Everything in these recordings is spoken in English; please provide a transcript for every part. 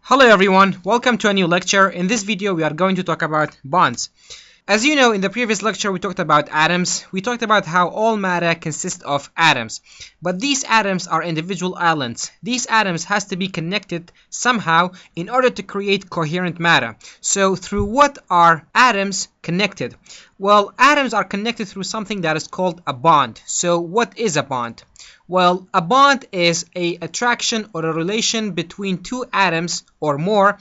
Hello everyone, welcome to a new lecture. In this video we are going to talk about bonds. As you know, in the previous lecture we talked about atoms. We talked about how all matter consists of atoms. But these atoms are individual islands. These atoms has to be connected somehow in order to create coherent matter. So through what are atoms connected? Well, atoms are connected through something that is called a bond. So what is a bond? Well, a bond is an attraction or a relation between two atoms or more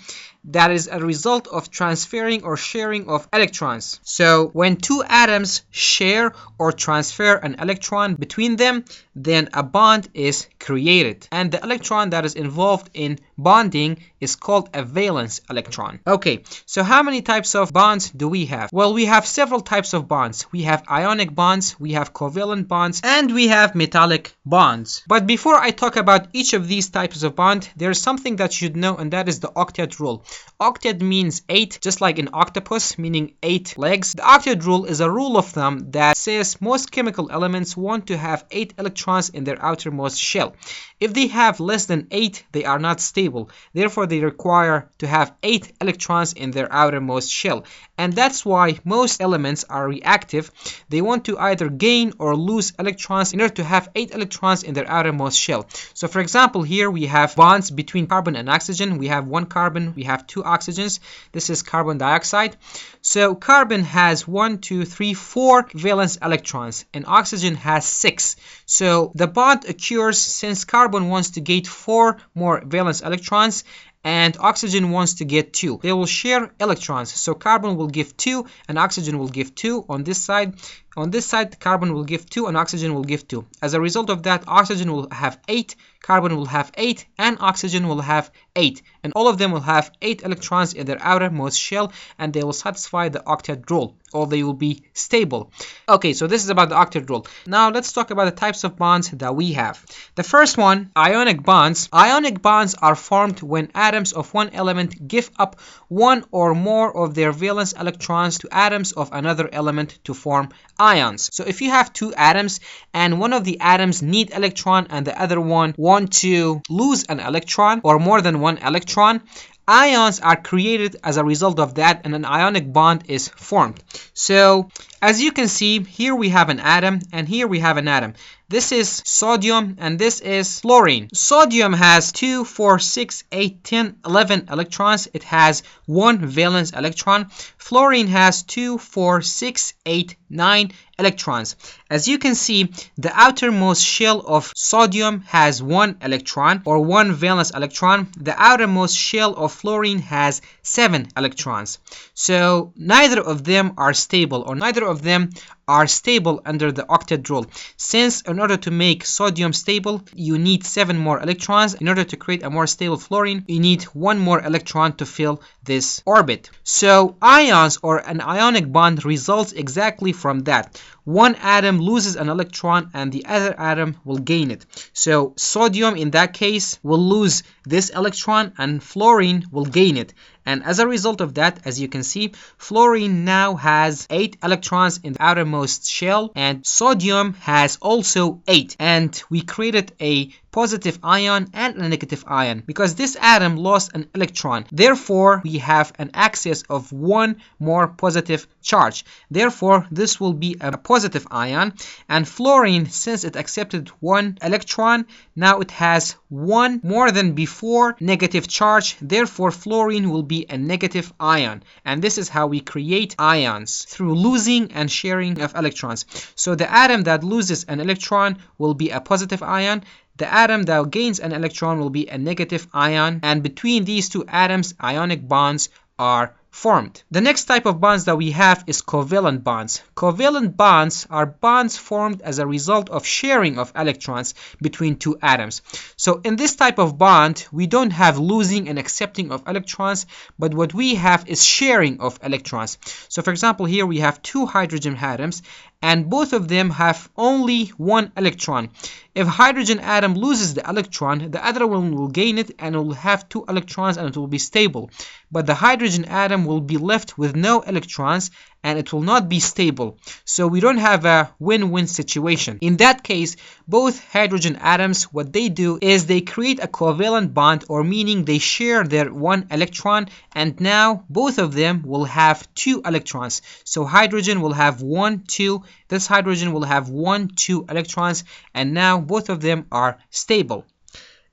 that is a result of transferring or sharing of electrons. So when two atoms share or transfer an electron between them, then a bond is created. And the electron that is involved in bonding is called a valence electron. Okay, so how many types of bonds do we have? Well, we have several types of bonds. We have ionic bonds, we have covalent bonds, and we have metallic bonds. But before I talk about each of these types of bond, there's something that you should know, and that is the octet rule. Octet means 8, just like an octopus, meaning 8 legs. The octet rule is a rule of thumb that says most chemical elements want to have 8 electrons in their outermost shell. If they have less than 8, they are not stable. Therefore, they require to have 8 electrons in their outermost shell. And that's why most elements are reactive. They want to either gain or lose electrons in order to have 8 electrons in their outermost shell. So for example, here we have bonds between carbon and oxygen. We have one carbon, we have 2 oxygens. This is carbon dioxide. So carbon has 4 valence electrons and oxygen has 6. So the bond occurs since carbon wants to gain 4 more valence electrons and oxygen wants to get 2. They will share electrons. So carbon will give 2 and oxygen will give 2 on this side. On this side, carbon will give 2 and oxygen will give 2. As a result of that, oxygen will have 8, carbon will have 8, and oxygen will have 8. And all of them will have 8 electrons in their outermost shell, and they will satisfy the octet rule, or they will be stable. Okay, so this is about the octet rule. Now let's talk about the types of bonds that we have. The first one, ionic bonds. Ionic bonds are formed when atoms of one element give up one or more of their valence electrons to atoms of another element to form ions. So if you have 2 atoms and one of the atoms need electron and the other one want to lose an electron or more than one electron, ions are created as a result of that, and an ionic bond is formed. So as you can see, here we have an atom and here we have an atom. This is sodium and this is fluorine. Sodium has 2, 4, 6, 8, 10, 11 electrons. It has 1 valence electron. Fluorine has 2, 4, 6, 8, 9 electrons. As you can see, the outermost shell of sodium has 1 electron or 1 valence electron. The outermost shell of fluorine has 7 electrons. So neither of them are stable, or neither of them are stable under the octet rule. Since in order to make sodium stable, you need 7 more electrons. In order to create a more stable fluorine, you need 1 more electron to fill this orbit. So ions or an ionic bond results exactly from that. One atom loses an electron and the other atom will gain it. So sodium in that case will lose this electron and fluorine will gain it. And as a result of that, as you can see, fluorine now has 8 electrons in the outermost shell and sodium has also 8. And we created a positive ion and a negative ion because this atom lost an electron. Therefore, we have an excess of 1 more positive charge. Therefore, this will be a positive ion. And fluorine, since it accepted 1 electron, now it has 1 more than before negative charge. Therefore, fluorine will be a negative ion. And this is how we create ions, through losing and sharing of electrons. So the atom that loses an electron will be a positive ion. The atom that gains an electron will be a negative ion, and between these 2 atoms, ionic bonds are formed. The next type of bonds that we have is covalent bonds. Covalent bonds are bonds formed as a result of sharing of electrons between 2 atoms. So in this type of bond, we don't have losing and accepting of electrons, but what we have is sharing of electrons. So for example, here we have 2 hydrogen atoms and both of them have only 1 electron. If hydrogen atom loses the electron, the other one will gain it and it will have 2 electrons and it will be stable. But the hydrogen atom will be left with no electrons and it will not be stable. So we don't have a win-win situation. In that case, both hydrogen atoms, what they do is they create a covalent bond, or meaning they share their one electron, and now both of them will have 2 electrons. So hydrogen will have 1, 2, this hydrogen will have 1, 2 electrons, and now both of them are stable.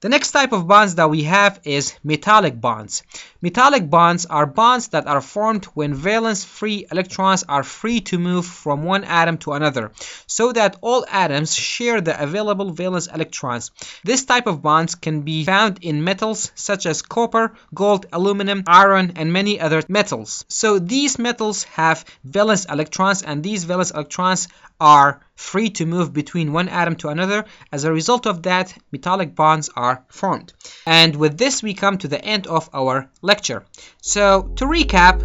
The next type of bonds that we have is metallic bonds. Metallic bonds are bonds that are formed when valence-free electrons are free to move from one atom to another, so that all atoms share the available valence electrons. This type of bonds can be found in metals such as copper, gold, aluminum, iron, and many other metals. So these metals have valence electrons, and these valence electrons are free to move between one atom to another. As a result of that, metallic bonds are formed. And with this, we come to the end of our lecture. So to recap,